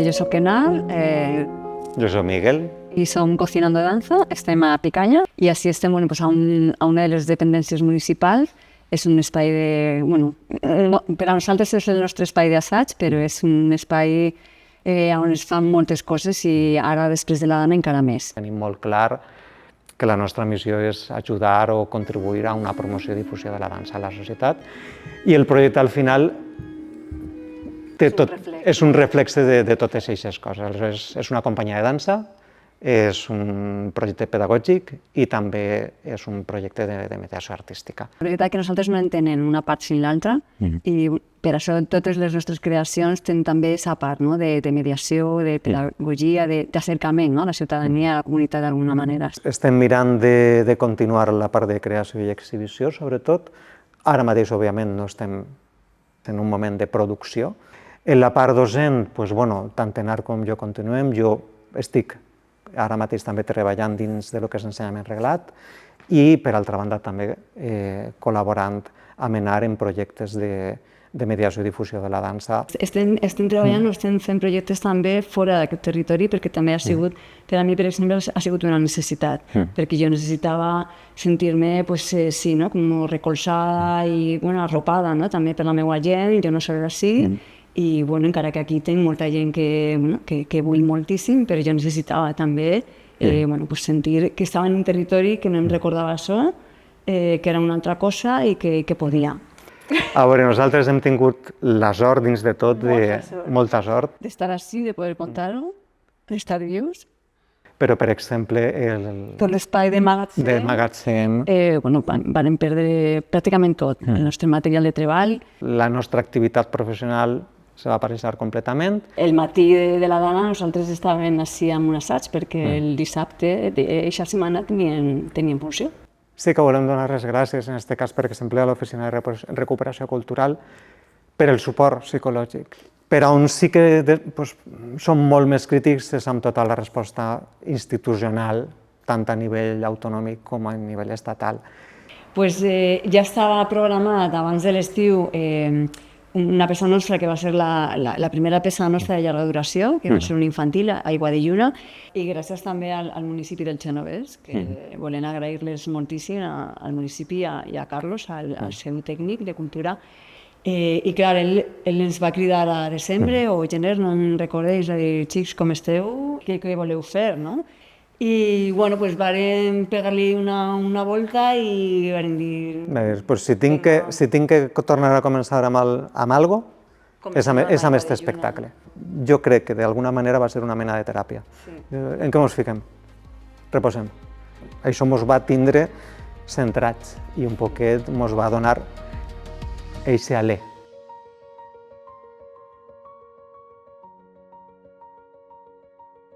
jo soc Kenar, Jo soc Miguel. i som Cocinando Danza, estem a Picanya i així estem a una de les dependències municipals. És un espai per a nosaltres és el nostre espai d'assaig, però és un espai on es fan moltes coses i ara després de la Dana encara més. Tenim molt clar que la nostra missió és ajudar o contribuir a una promoció i difusió de la dansa a la societat i el projecte al final és un reflex de totes aquestes coses. Aleshores, és una companyia de dansa, és un projecte pedagògic i també és un projecte de mediació artística. La veritat que nosaltres no entenem una part sin l'altra i per això totes les nostres creacions tenen també aquesta part de mediació, de pedagogia, d'acercament a la ciutadania, a la comunitat d'alguna manera. Estem mirant de continuar la part de creació i exhibició, sobretot. Ara mateix, òbviament, no estem en un moment de producció. En la part docent, tant Kenar com jo continuem. Jo estic ara mateix també treballant dins del que és ensenyament reglat i, per altra banda, també col·laborant amb ENAR en projectes de mediació i difusió de la dansa. Estem treballant, estem fent projectes també fora d'aquest territori perquè també ha sigut, per a mi, per exemple, ha sigut una necessitat, perquè jo necessitava sentir-me, com recolzada i arropada també per la meva gent, jo no soc així, i encara que aquí tinc molta gent que vull moltíssim, però jo necessitava també sentir que estava en un territori que no em recordava això, que era una altra cosa i que podia. A veure, nosaltres hem tingut la sort dins de tot, molta sort. D'estar així, de poder contar-ho, d'estar vius. Però, per exemple, tot l'espai de magatzem, vam perdre pràcticament tot, el nostre material de treball. La nostra activitat professional se va paralitzar completament. El matí de la Dana nosaltres estàvem així amb un assaig perquè el dissabte d'aquesta setmana tenien funció. Sí que volem donar les gràcies, en aquest cas, per exemple, a l'Oficina de Recuperació Cultural, per el suport psicològic. Per on sí que som molt més crítics és amb tota la resposta institucional, tant a nivell autonòmic com a nivell estatal. Ja estava programat abans de l'estiu una peça nostra que va ser la primera peça nostra de llarga duració, que va ser un infantil, Aigua de Lluna, i gràcies també al municipi del Genovés, que volen agrair-les moltíssim al municipi i a Carlos, al seu tècnic de cultura. I clar, ell ens va cridar a desembre o gener, no em recordeix, a dir, xics, com esteu? Què voleu fer, no? I, vàrem pegar-li una volta i vàrem dir... Si tinc que tornar a començar amb algo, és amb aquest espectacle. Jo crec que d'alguna manera va ser una mena de teràpia. En què ens fiquem? Reposem. Això ens va tindre centrats i un poquet ens va donar eixe alè.